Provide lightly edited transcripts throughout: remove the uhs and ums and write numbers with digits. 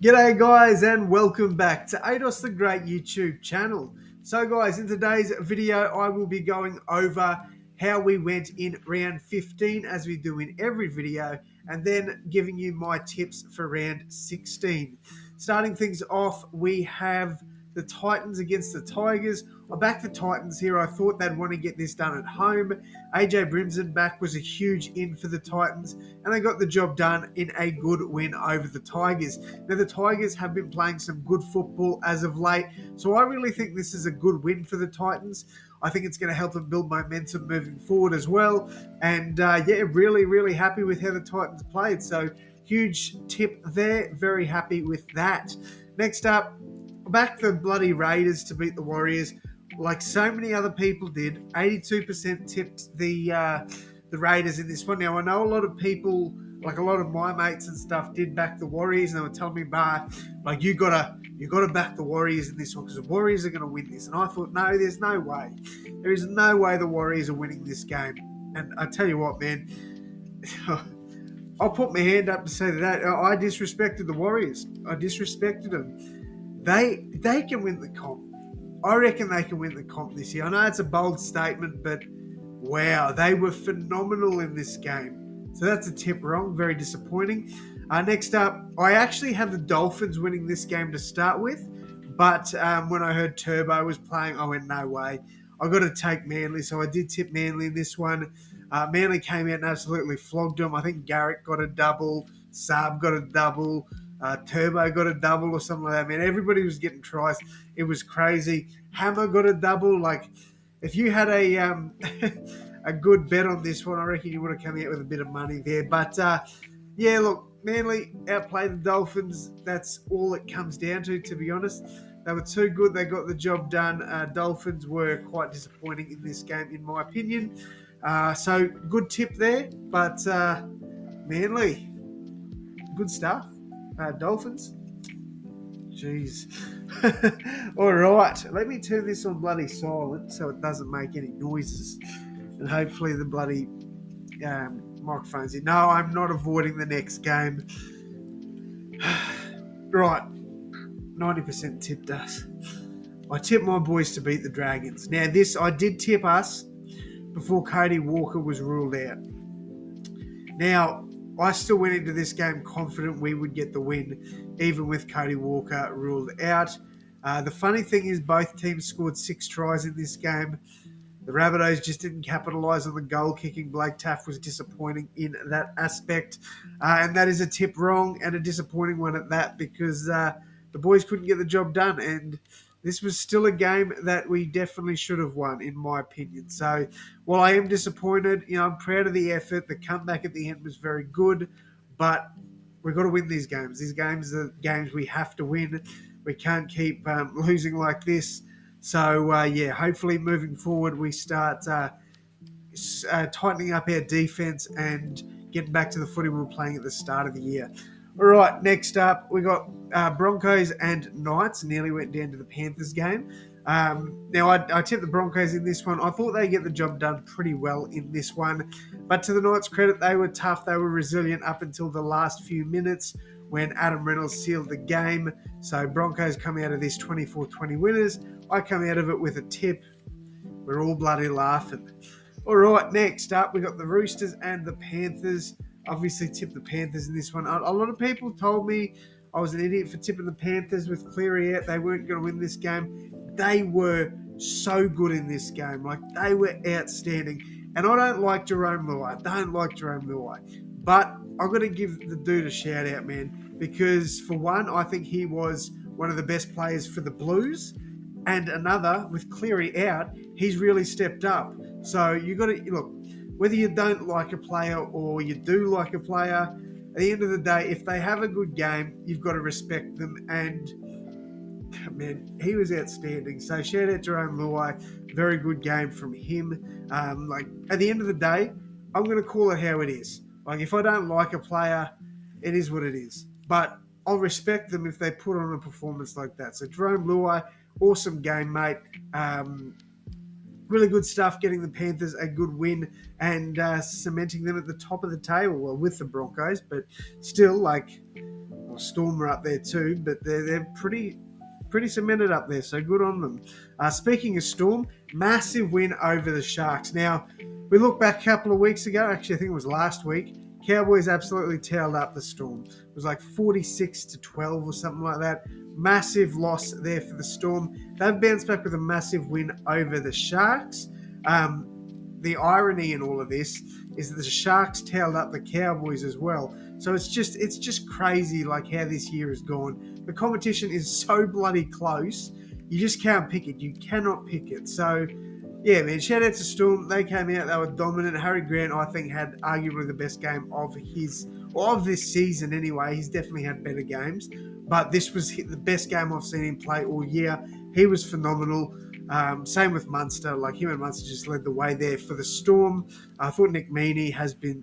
G'day guys and welcome back to AdosTheGreat YouTube channel. So guys, in today's video I will be going over how we went in round 15 as we do in every video, and then giving you my tips for round 16. Starting things off, we have the Titans against the Tigers. I backed the Titans here. I thought they'd want to get this done at home. AJ Brimson back was a huge in for the Titans, and they got the job done in a good win over the Tigers. Now, the Tigers have been playing some good football as of late, so I really think this is a good win for the Titans. I think it's going to help them build momentum moving forward as well. And really, really happy with how the Titans played. So, huge tip there. Very happy with that. Next up, back the bloody Raiders to beat the Warriors, like so many other people did. 82% tipped the Raiders in this one. Now I know a lot of people, like a lot of my mates and stuff, did back the Warriors, and they were telling me, "Bah, like you gotta back the Warriors in this one because the Warriors are going to win this." And I thought, no, there's no way. There is no way the Warriors are winning this game. And I tell you what, man, I'll put my hand up to say that I disrespected the Warriors. I disrespected them. They can win the comp. I reckon they can win the comp this year. I know it's a bold statement, but wow, they were phenomenal in this game. So that's a tip wrong. Very disappointing. Next up, I actually had the Dolphins winning this game to start with, but when I heard Turbo was playing, I went, no way. I got to take Manly, so I did tip Manly in this one. Manly came out and absolutely flogged them. I think Garrett got a double, Saab got a double, Turbo got a double or something like that. Man, everybody was getting tries. It was crazy. Hammer got a double. Like, if you had a a good bet on this one, I reckon you would have come out with a bit of money there. But yeah, look, Manly outplayed the Dolphins. That's all it comes down to be honest. They were too good. They got the job done. Dolphins were quite disappointing in this game, in my opinion. So good tip there, but Manly, good stuff. Dolphins, jeez. All right, let me turn this on bloody silent so it doesn't make any noises, and hopefully the bloody microphone's in. No, I'm not avoiding the next game. Right, 90% tipped us. I tipped my boys to beat the Dragons. Now, this I did tip us before Cody Walker was ruled out. Now, I still went into this game confident we would get the win, even with Cody Walker ruled out. The funny thing is, both teams scored 6 tries in this game. The Rabbitohs just didn't capitalise on the goal kicking. Blake Taff was disappointing in that aspect. And that is a tip wrong and a disappointing one at that, because the boys couldn't get the job done. And this was still a game that we definitely should have won, in my opinion. So while I am disappointed, I'm proud of the effort. The comeback at the end was very good. But we've got to win these games. These games are games we have to win. We can't keep losing like this. So, hopefully moving forward we start tightening up our defense and getting back to the footy we were playing at the start of the year. All right, next up, we got Broncos and Knights. Nearly went down to the Panthers game. Now, I tipped the Broncos in this one. I thought they'd get the job done pretty well in this one. But to the Knights' credit, they were tough. They were resilient up until the last few minutes when Adam Reynolds sealed the game. So Broncos come out of this 24-20 winners. I come out of it with a tip. We're all bloody laughing. All right, next up, we got the Roosters and the Panthers. Obviously tipped the Panthers in this one. A lot of people told me I was an idiot for tipping the Panthers with Cleary out. They weren't going to win this game. They were so good in this game. Like, they were outstanding. And I don't like Jerome Luai. But I've got to give the dude a shout out, man. Because for one, I think he was one of the best players for the Blues. And another, with Cleary out, he's really stepped up. So you got to look, whether you don't like a player or you do like a player, at the end of the day, if they have a good game, you've got to respect them. And man, he was outstanding. So shout out Jerome Luai, very good game from him. At the end of the day, I'm going to call it how it is. Like, if I don't like a player, it is what it is. But I'll respect them if they put on a performance like that. So Jerome Luai, awesome game, mate. Really good stuff, getting the Panthers a good win and cementing them at the top of the table, well, with the Broncos. But still, like, Storm are up there too, but they're pretty cemented up there, so good on them. Speaking of Storm, massive win over the Sharks. Now, we look back a couple of weeks ago, actually, I think it was last week, Cowboys absolutely tailed up the Storm. It was like 46-12 or something like that. Massive loss there for the Storm. They've bounced back with a massive win over the Sharks. The irony in all of this is that the Sharks tailed up the Cowboys as well. So it's just crazy like how this year has gone. The competition is so bloody close. You just can't pick it. You cannot pick it. So yeah, man, shout out to Storm. They came out, they were dominant. Harry Grant, I think, had arguably the best game of this season anyway. He's definitely had better games. But this was the best game I've seen him play all year. He was phenomenal. Same with Munster. Like, him and Munster just led the way there for the Storm. I thought Nick Meaney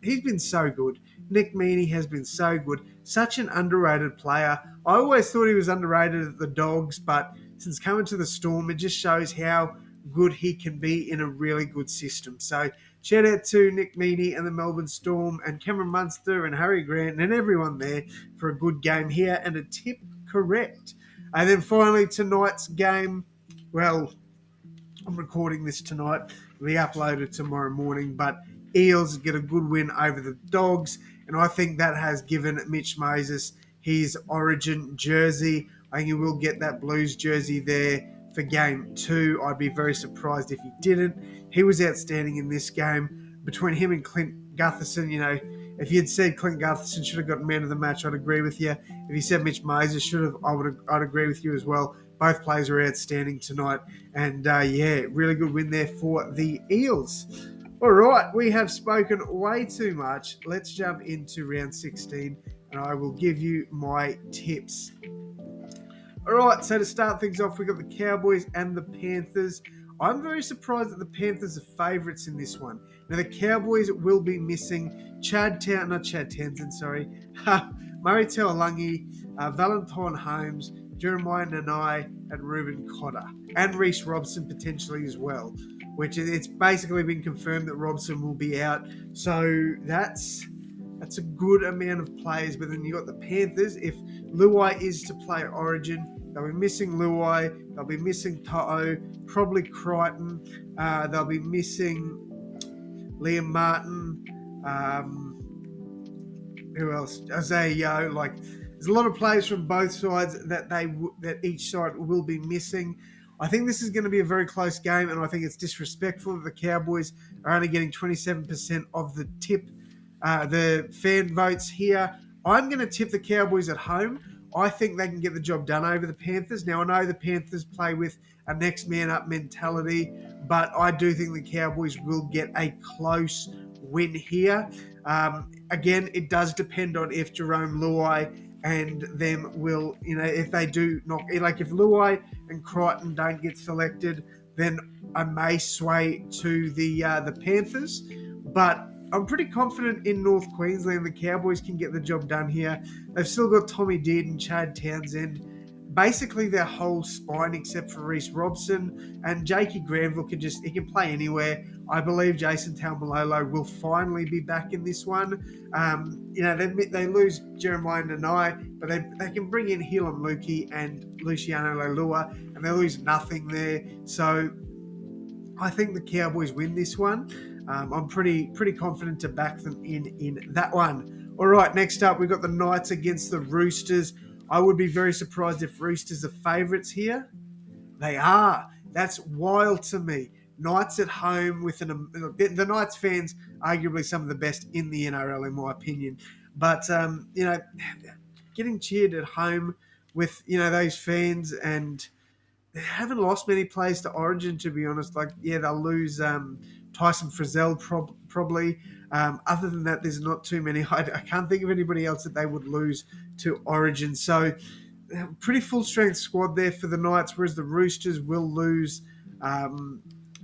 he's been so good. Nick Meaney has been so good. Such an underrated player. I always thought he was underrated at the Dogs, but since coming to the Storm, it just shows how good he can be in a really good system. So shout out to Nick Meaney and the Melbourne Storm and Cameron Munster and Harry Grant and everyone there for a good game here and a tip correct. And then finally tonight's game, well, I'm recording this tonight. It'll be uploaded tomorrow morning, but Eels get a good win over the Dogs, and I think that has given Mitch Moses his Origin jersey. I think he will get that Blues jersey there for game 2. I'd be very surprised if he didn't. He was outstanding in this game. Between him and Clint Gutherson, if you had said Clint Gutherson should have got man of the match, I'd agree with you. If you said Mitch Moses should have, I'd agree with you as well. Both players were outstanding tonight. And, really good win there for the Eels. All right, we have spoken way too much. Let's jump into round 16, and I will give you my tips. All right, so to start things off, we've got the Cowboys and the Panthers. I'm very surprised that the Panthers are favourites in this one. Now, the Cowboys will be missing Murray Taulagi, Valentine Holmes, Jeremiah Nanai, and Reuben Cotter, and Reece Robson potentially as well, which it's basically been confirmed that Robson will be out. So that's a good amount of players. But then you got the Panthers. If Luai is to play Origin, they'll be missing Luai. They'll be missing To'o, probably Crichton. They'll be missing Liam Martin. Who else? Isaiah Yeo. Like, there's a lot of players from both sides that each side will be missing. I think this is going to be a very close game, and I think it's disrespectful that the Cowboys are only getting 27% of the fan votes here. I'm going to tip the Cowboys at home. I think they can get the job done over the Panthers. Now, I know the Panthers play with a next man up mentality, but I do think the Cowboys will get a close win here. Again, it does depend on if Jerome Luai and them will, if they do not, like if Luai and Crichton don't get selected, then I may sway to the Panthers. But I'm pretty confident in North Queensland the Cowboys can get the job done here. They've still got Tommy Dearden, Chad Townsend, basically their whole spine except for Reece Robson, and Jakey Granville can play anywhere. I believe Jason Taumalolo will finally be back in this one. They lose Jeremiah Nanai, but they can bring in Helam Luki and Luciano Leilua, and they lose nothing there. So I think the Cowboys win this one. I'm pretty confident to back them in that one. All right, next up, we've got the Knights against the Roosters. I would be very surprised if Roosters are favourites here. They are. That's wild to me. Knights at home with the Knights fans, arguably some of the best in the NRL in my opinion. But, getting cheered at home with, those fans, and they haven't lost many players to Origin, to be honest. Like, yeah, they'll lose Tyson Frizzell probably. Other than that, there's not too many. I can't think of anybody else that they would lose to Origin. So, pretty full-strength squad there for the Knights, whereas the Roosters will lose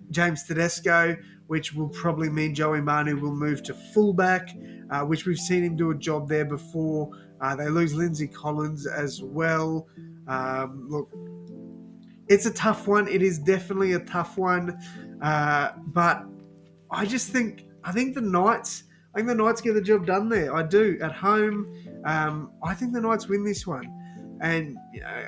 James Tedesco, which will probably mean Joey Manu will move to fullback, which we've seen him do a job there before. They lose Lindsay Collins as well. Look, it's a tough one. It is definitely a tough one. But I think the Knights get the job done there. I do. At home, I think the Knights win this one, and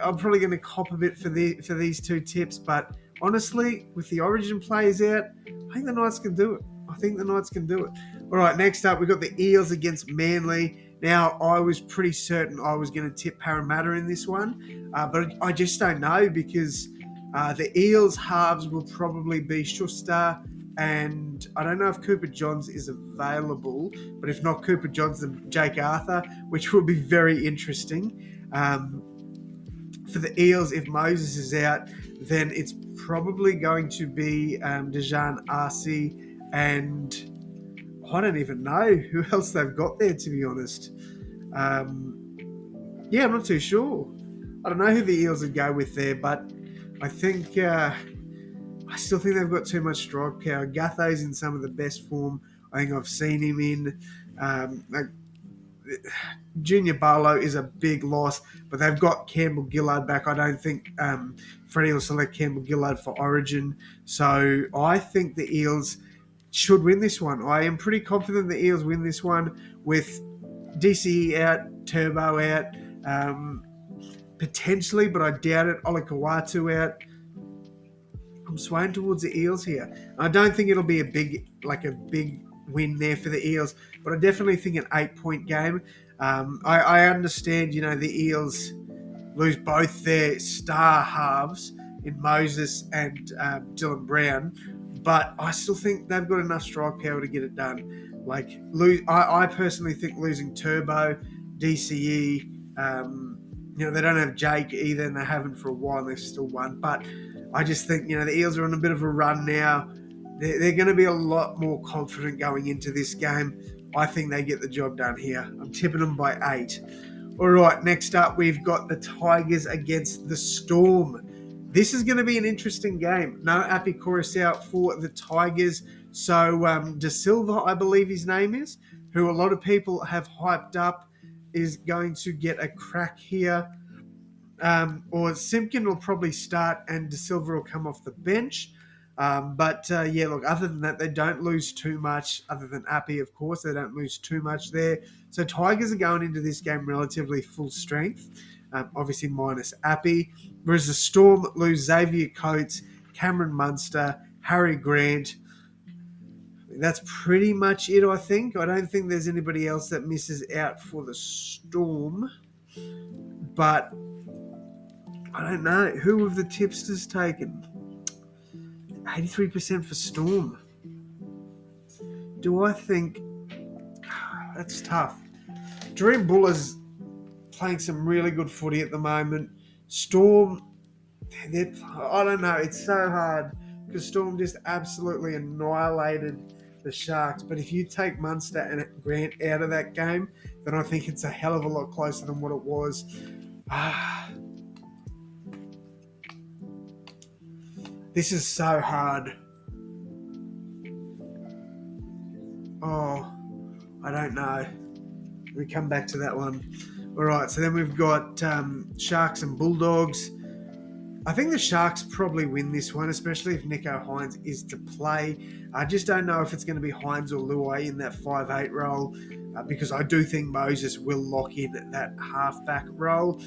I'm probably going to cop a bit for these two tips. But honestly, with the Origin players out, I think the Knights can do it. I think the Knights can do it. All right, next up we've got the Eels against Manly. Now, I was pretty certain I was going to tip Parramatta in this one, but I just don't know because the Eels halves will probably be Schuster, and I don't know if Cooper Johns is available, but if not Cooper Johns, then Jake Arthur, which will be very interesting. For the Eels, if Moses is out, then it's probably going to be Dejan Arce, and I don't even know who else they've got there, to be honest. Yeah, I'm not too sure. I don't know who the Eels would go with there, but I think I still think they've got too much strike power. Gatho's in some of the best form I think I've seen him in. Like Junior Barlow is a big loss, but they've got Campbell Gillard back. I don't think Freddie will select Campbell Gillard for Origin. So I think the Eels should win this one. I am pretty confident the Eels win this one with DCE out, Turbo out, potentially, but I doubt it. Olakawatu out. I'm swaying towards the Eels here. I don't think it'll be a big win there for the Eels, but I definitely think an 8-point game. I understand, the Eels lose both their star halves in Moses and Dylan Brown, but I still think they've got enough strike power to get it done. I personally think losing Turbo, DCE, they don't have Jake either, and they haven't for a while, and they've still won. But I just think, the Eels are on a bit of a run now. They're going to be a lot more confident going into this game. I think they get the job done here. I'm tipping them by 8. All right, next up, we've got the Tigers against the Storm. This is going to be an interesting game. No Api Coruscant for the Tigers. So De Silva, I believe his name is, who a lot of people have hyped up, is going to get a crack here. Or Simpkin will probably start and De Silva will come off the bench. Look, other than that, they don't lose too much, other than Appy, of course. They don't lose too much there. So Tigers are going into this game relatively full strength, obviously minus Appy. Whereas the Storm lose Xavier Coates, Cameron Munster, Harry Grant. That's pretty much it, I think. I don't think there's anybody else that misses out for the Storm. But I don't know. Who have the tipsters taken? 83% for Storm. Do I think... That's tough. Dream Buller's playing some really good footy at the moment. Storm, I don't know. It's so hard because Storm just absolutely annihilated the Sharks. But if you take Munster and Grant out of that game, then I think it's a hell of a lot closer than what it was. This is so hard. Oh, I don't know. We come back to that one. All right, so then we've got Sharks and Bulldogs. I think the Sharks probably win this one, especially if Nico Hines is to play. I just don't know if it's going to be Hines or Luai in that 5'8" role, because I do think Moses will lock in that halfback role.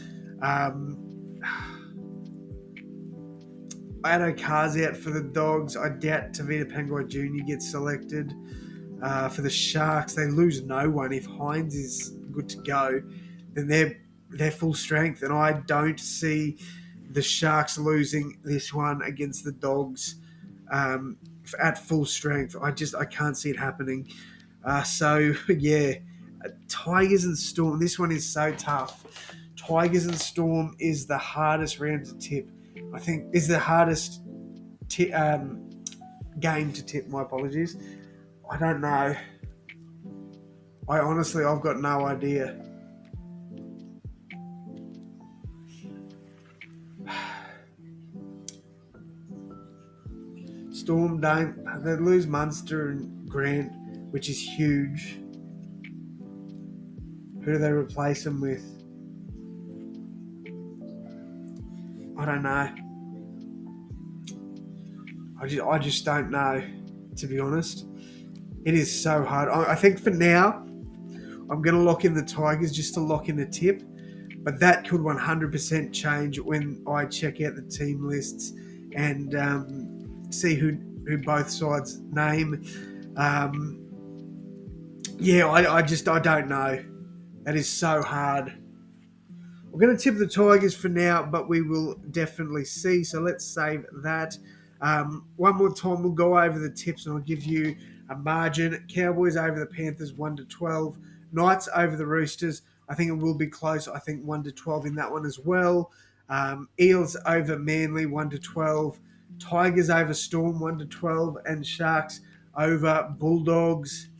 Ado Carr's out for the Dogs. I doubt Tavita Pangai Jr. gets selected. For the Sharks, they lose no one. If Hines is good to go, then they're full strength, and I don't see the Sharks losing this one against the Dogs at full strength. I can't see it happening. Tigers and Storm. This one is so tough. Tigers and Storm is the hardest round to tip. I think is the hardest game to tip. My apologies. I don't know. I've got no idea. Storm they lose Munster and Grant, which is huge. Who do they replace them with? I don't know. I just don't know, to be honest. It is so hard. I think for now, I'm going to lock in the Tigers just to lock in a tip, but that could 100% change when I check out the team lists and see who both sides name. Yeah, I don't know. That is so hard. We're going to tip the Tigers for now, but we will definitely see. So let's save that. One more time, we'll go over the tips and I'll give you a margin. Cowboys over the Panthers 1-12. Knights over the Roosters. I think it will be close. I think 1-12 in that one as well. Eels over Manly 1-12. Tigers over Storm 1-12. And Sharks over Bulldogs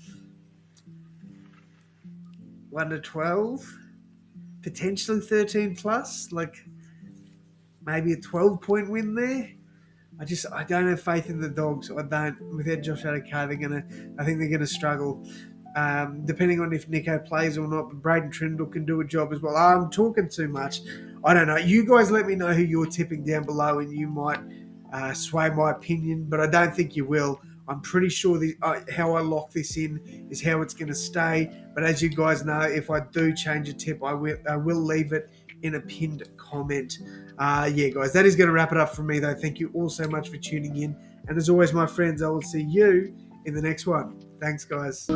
1-12. Potentially 13 plus. Like, maybe a 12-point win there. I don't have faith in the Dogs. I don't. Without Josh Adokar, I think they're gonna struggle. Depending on if Nico plays or not, but Braden Trindle can do a job as well. I'm talking too much. I don't know. You guys let me know who you're tipping down below, and you might sway my opinion, but I don't think you will. I'm pretty sure how I lock this in is how it's going to stay. But as you guys know, if I do change a tip, I will leave it in a pinned comment. Yeah, guys, that is going to wrap it up for me, though. Thank you all so much for tuning in. And as always, my friends, I will see you in the next one. Thanks, guys.